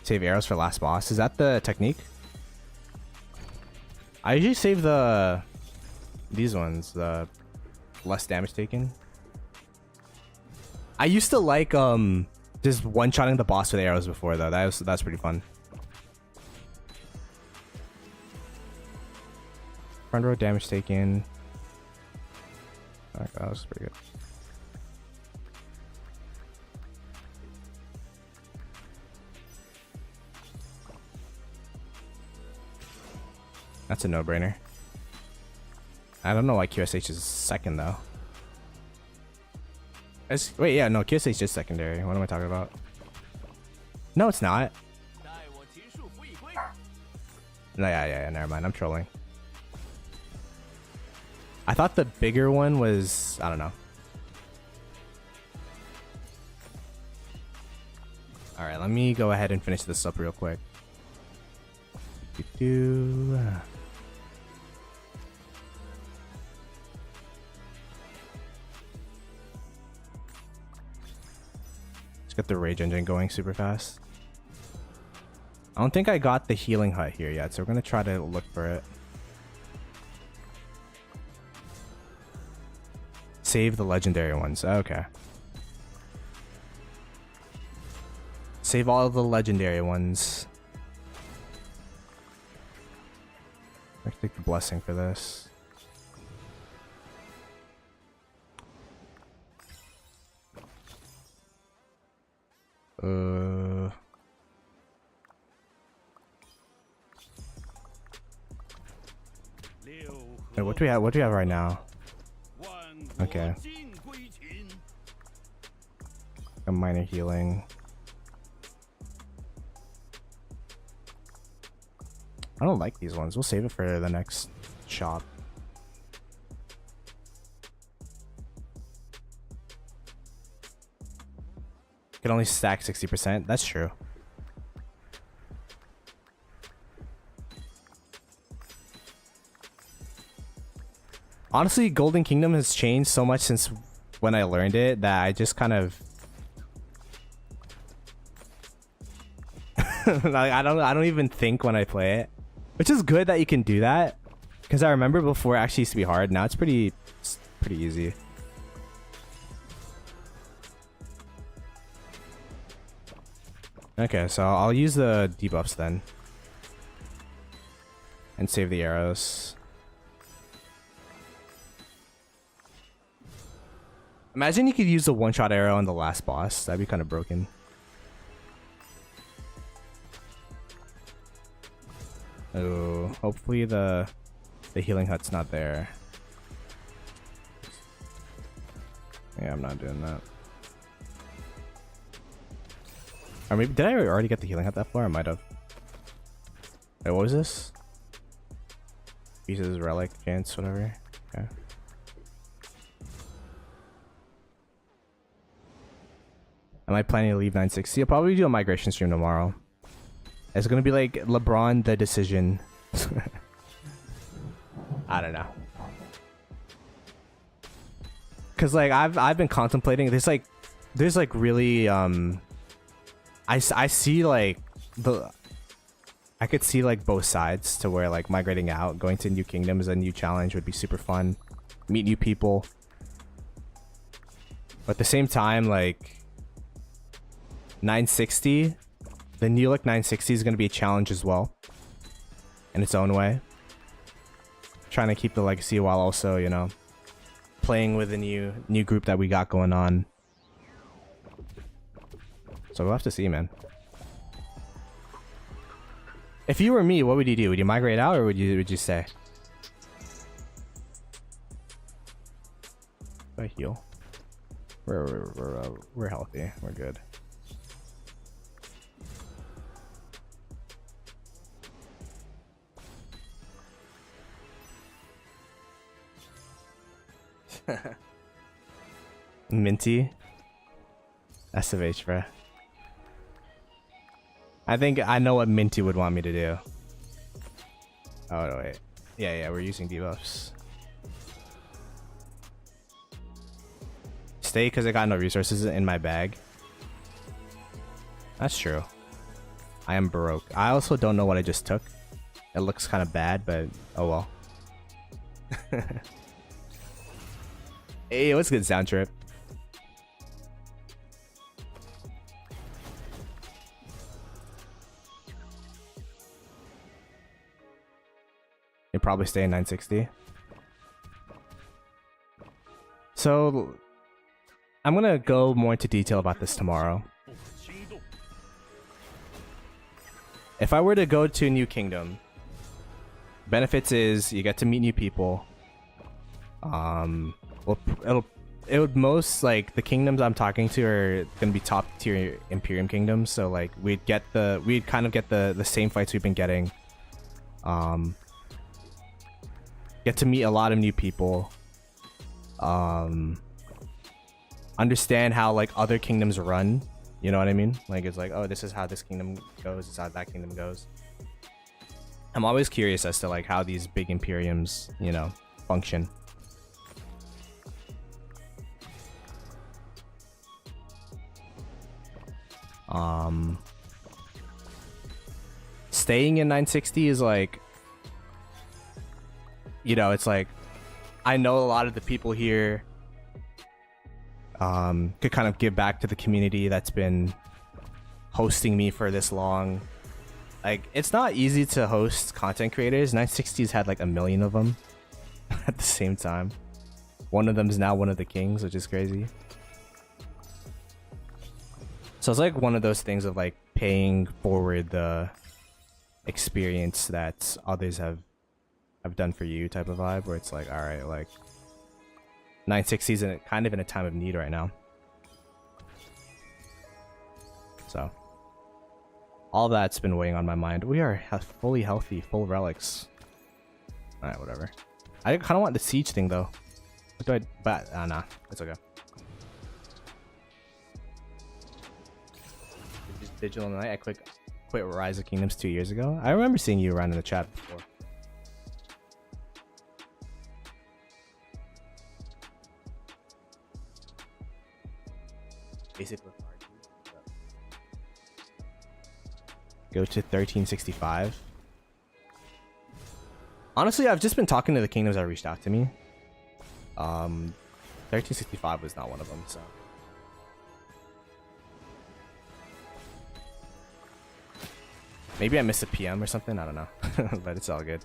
Save arrows for last boss. Is that the technique? I usually save these ones, the less damage taken. I used to like just one-shotting the boss with arrows before though. That's pretty fun. Front row damage taken. That was pretty good. That's a no-brainer. I don't know why QSH is second though. Wait, yeah, no, QSH is secondary. What am I talking about? No, it's not. No, yeah, never mind. I'm trolling. I thought the bigger one was, I don't know. All right, let me go ahead and finish this up real quick. Let's get the rage engine going super fast. I don't think I got the healing hut here yet, so we're gonna try to look for it. Save the legendary ones. Okay. Save all of the legendary ones. I can take the blessing for this. Wait, what do we have? What do we have right now? Okay. A minor healing. I don't like these ones. We'll save it for the next shop. Can only stack 60%. That's true. Honestly, Golden Kingdom has changed so much since when I learned it that I just kind of like I don't even think when I play it, which is good that you can do that because I remember before it actually used to be hard. Now it's pretty easy. Okay, so I'll use the debuffs then and save the arrows. Imagine you could use the one-shot arrow on the last boss. That'd be kind of broken. Oh, hopefully the healing hut's not there. Yeah, I'm not doing that. Or maybe did I already get the healing hut that far? I might have. Wait, what was this? Pieces, relic, chance, whatever. Okay. Am I planning to leave 960? I'll probably do a migration stream tomorrow. It's gonna be like LeBron the decision. I don't know. Cause like I've been contemplating. There's like really I see like I could see like both sides to where like migrating out, going to new kingdoms, a new challenge would be super fun. Meet new people. But at the same time, like 960, the new look 960 is going to be a challenge as well in its own way. Trying to keep the legacy while also, you know, playing with the new group that we got going on. So we'll have to see, man. If you were me, what would you do? Would you migrate out or would you stay? I heal. We're healthy. We're good. Minty. SFH, bruh. I think I know what Minty would want me to do. Oh, no, wait. Yeah, we're using debuffs. Stay because I got no resources in my bag. That's true. I am broke. I also don't know what I just took. It looks kind of bad, but oh well. Hey, what's good, Sound Trip? You probably stay in 960. So I'm gonna go more into detail about this tomorrow. If I were to go to a new kingdom, benefits is you get to meet new people. Well, it would most, like, the kingdoms I'm talking to are gonna be top tier Imperium kingdoms, so like we'd kind of get the same fights we've been getting. Get to meet a lot of new people. Understand how like other kingdoms run. You know what I mean? Like it's like, oh, this is how this kingdom goes. This is how that kingdom goes. I'm always curious as to like how these big Imperiums, you know, function. Staying in 960 is like, you know, it's like I know a lot of the people here could kind of give back to the community that's been hosting me for this long. Like, it's not easy to host content creators. 960's had like 1 million of them at the same time. One of them is now one of the kings, which is crazy. So it's like one of those things of like paying forward the experience that others have done for you type of vibe, where it's like, all right, like 960's kind of in a time of need right now. So all that's been weighing on my mind. We are fully healthy, full relics. All right, whatever. I kind of want the siege thing though. What do I? But nah, it's okay. Digital Knight. I quit Rise of Kingdoms 2 years ago. I remember seeing you around in the chat before. Basically, go to 1365. Honestly, I've just been talking to the kingdoms that reached out to me. 1365 was not one of them, so. Maybe I missed a PM or something, I don't know. But it's all good.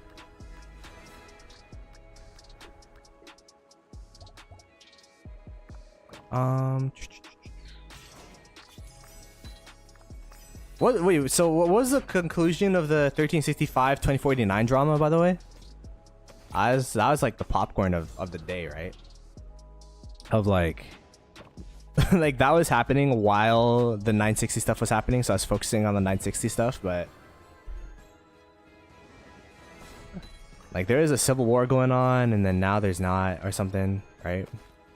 Wait, so what was the conclusion of the 1365 2049 drama, by the way? That was like the popcorn of the day, right? Of like like that was happening while the 960 stuff was happening, so I was focusing on the 960 stuff, but like there is a civil war going on and then now there's not, or something, right?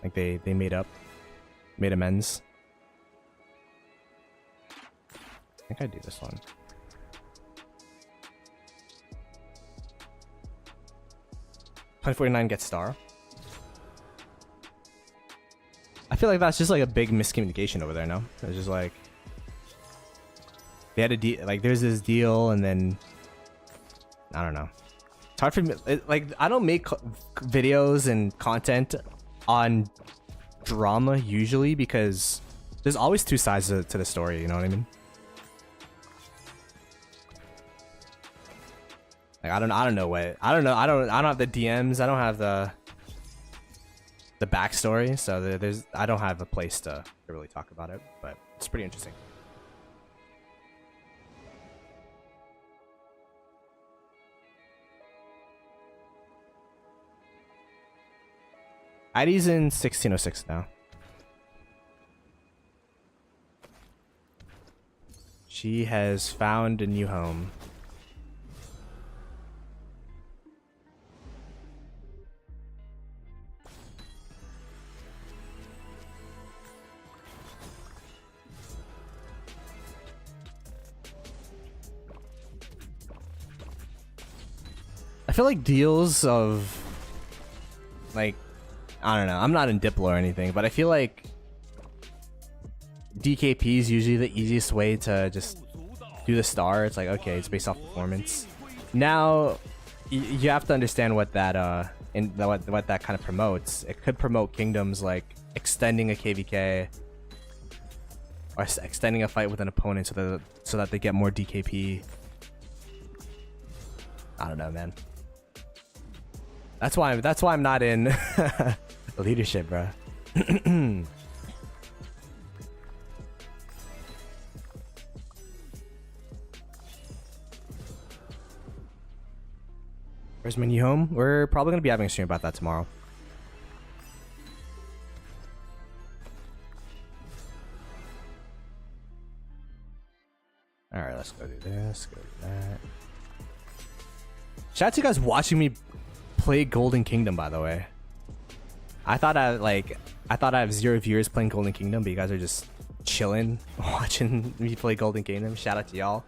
Like they made amends. I think I do this one. $2049 gets star. I feel like that's just like a big miscommunication over there, no? It's just like they had a deal, like there's this deal and then I don't know. It's hard for me, like I don't make videos and content on drama usually, because there's always two sides to the story, you know what I mean? Like I don't know I don't have the DMs, I don't have the backstory, so I don't have a place to really talk about it, but it's pretty interesting. ID's in 1606 now. She has found a new home. I feel like deals of like, I don't know, I'm not in Diplo or anything, but I feel like DKP is usually the easiest way to just do the star. It's like, okay, it's based off performance. Now you have to understand what that what that kind of promotes. It could promote kingdoms like extending a KVK or extending a fight with an opponent so that they get more DKP. I don't know, man. That's why I'm not in leadership, bro. Where's my new home? We're probably gonna be having a stream about that tomorrow. All right, let's go do this. Go do that. Shout out to you guys watching me play Golden Kingdom, by the way. I thought I have 0 viewers playing Golden Kingdom, but you guys are just chilling watching me play Golden Kingdom. Shout out to y'all.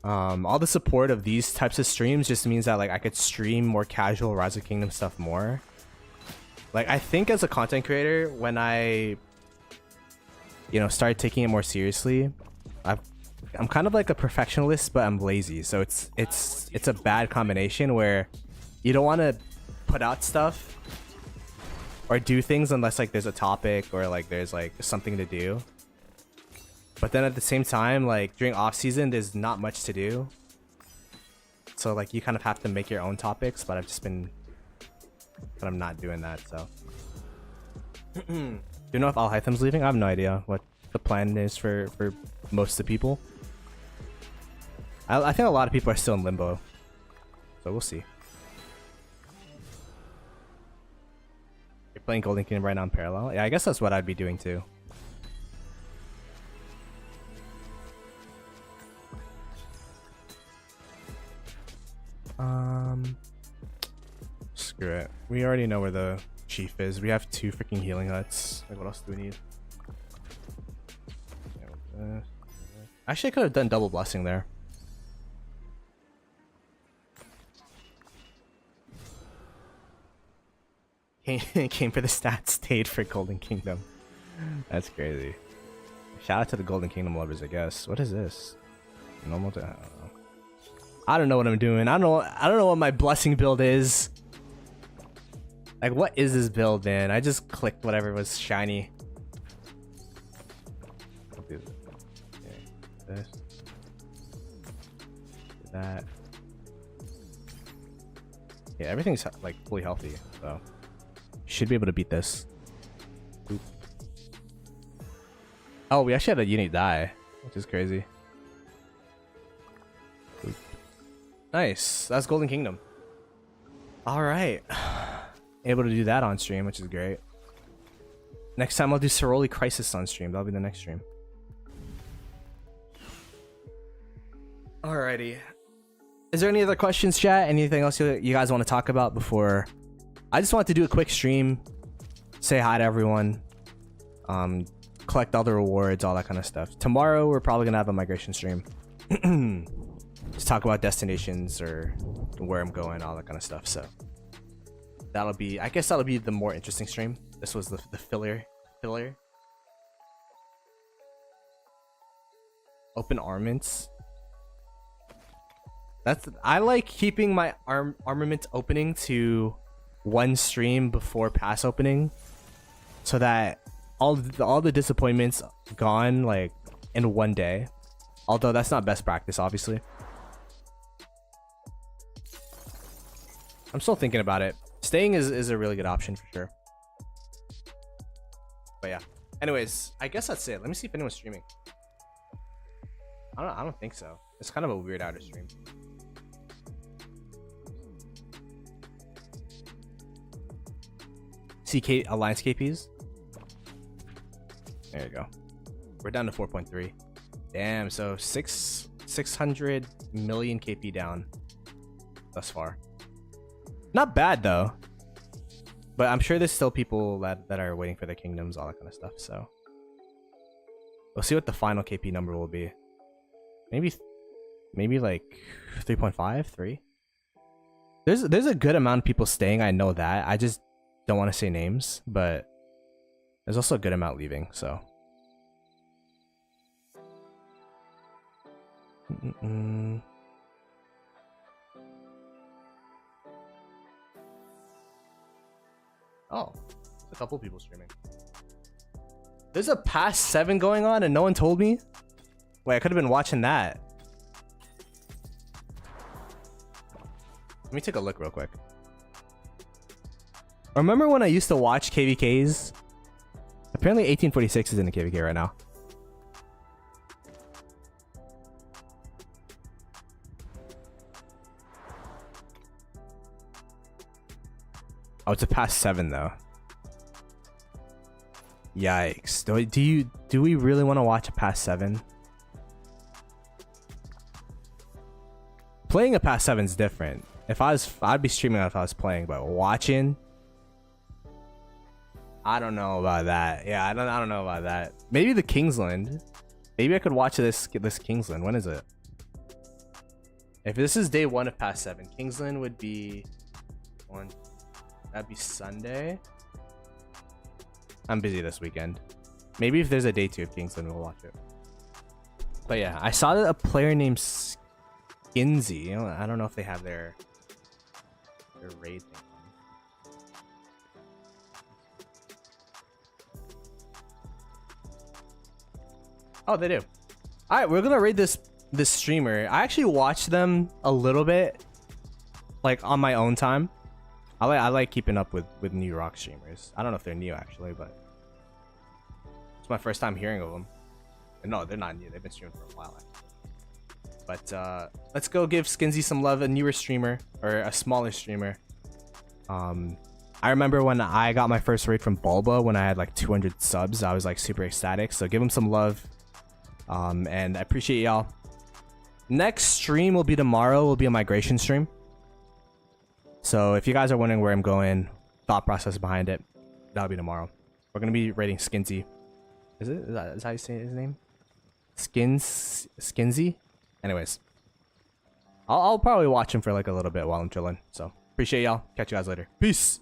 All the support of these types of streams just means that like I could stream more casual Rise of Kingdom stuff more. Like I think as a content creator, when I started taking it more seriously, I'm kind of like a perfectionist, but I'm lazy. So it's a bad combination where you don't want to put out stuff or do things unless like there's a topic or like there's like something to do. But then at the same time, like during off season, there's not much to do. So like you kind of have to make your own topics, but I'm not doing that. So do you know if Al Haytham's leaving? I have no idea what the plan is for most of the people. I think a lot of people are still in limbo, so we'll see. You're playing Golden Kingdom right now in parallel? Yeah, I guess that's what I'd be doing too. Screw it. We already know where the chief is. We have 2 freaking healing huts. Like, what else do we need? Actually, I could have done double blessing there. Came for the stats, stayed for Golden Kingdom. That's crazy. Shout out to the Golden Kingdom lovers, I guess. What is this? Normal to, I don't know what I'm doing. I don't know what my blessing build is. Like, what is this build, man? I just clicked whatever was shiny. I'll do this. Okay. This. Do that. Yeah, everything's like fully healthy, so should be able to beat this. Oop. Oh, we actually had a unit die, which is crazy. Oop. Nice. That's Golden Kingdom. All right. Able to do that on stream, which is great. Next time I'll do Soroli Crisis on stream. That'll be the next stream. Alrighty. Is there any other questions, chat? Anything else you guys want to talk about before? I just want to do a quick stream, say hi to everyone, collect all the rewards, all that kind of stuff. Tomorrow we're probably gonna have a migration stream. Just talk about destinations or where I'm going, all that kind of stuff. So that'll be, I guess that'll be the more interesting stream. This was the filler. Open armaments. I like keeping my armament opening to one stream before pass opening, so that all the disappointments gone like in one day. Although that's not best practice, obviously. I'm still thinking about it. Staying is a really good option for sure. But yeah. Anyways, I guess that's it. Let me see if anyone's streaming. I don't think so. It's kind of a weird outer stream. CK Alliance KPs. There you go. We're down to 4.3. Damn, so 600 million KP down thus far. Not bad though. But I'm sure there's still people that are waiting for their kingdoms, all that kind of stuff. So we'll see what the final KP number will be. Maybe like 3.5, 3. There's a good amount of people staying. I know that. I just don't want to say names, but there's also a good amount leaving. So. Oh, there's a couple people streaming. There's a past 7 going on and no one told me? Wait, I could have been watching that. Let me take a look real quick. Remember when I used to watch KVKs? Apparently 1846 is in the KVK right now. Oh, it's a past 7 though. Yikes. Do we really want to watch a past 7? Playing a past 7 is different. I'd be streaming if I was playing, but watching, I don't know about that. Yeah, I don't know about that. Maybe the Kingsland. Maybe I could watch this Kingsland. When is it? If this is day 1 of past 7, Kingsland would be on. That'd be Sunday. I'm busy this weekend. Maybe if there's a day 2 of Kingsland, we'll watch it. But yeah, I saw that a player named Skinsy. I don't know if they have their raid thing on. Oh, they do. All right, we're gonna raid this streamer. I actually watched them a little bit, like on my own time. I like keeping up with new rock streamers. I don't know if they're new actually, but it's my first time hearing of them. And no, they're not new. They've been streaming for a while actually. But let's go give Skinsy some love, a newer streamer or a smaller streamer. I remember when I got my first raid from Bulba when I had like 200 subs. I was like super ecstatic. So give him some love. And I appreciate y'all. Next stream will be tomorrow. Will be a migration stream. So if you guys are wondering where I'm going, thought process behind it, that'll be tomorrow. We're gonna be rating Skinsy. Is that how you say his name? Skinsy? Anyways. I'll probably watch him for like a little bit while I'm chilling. So appreciate y'all. Catch you guys later. Peace.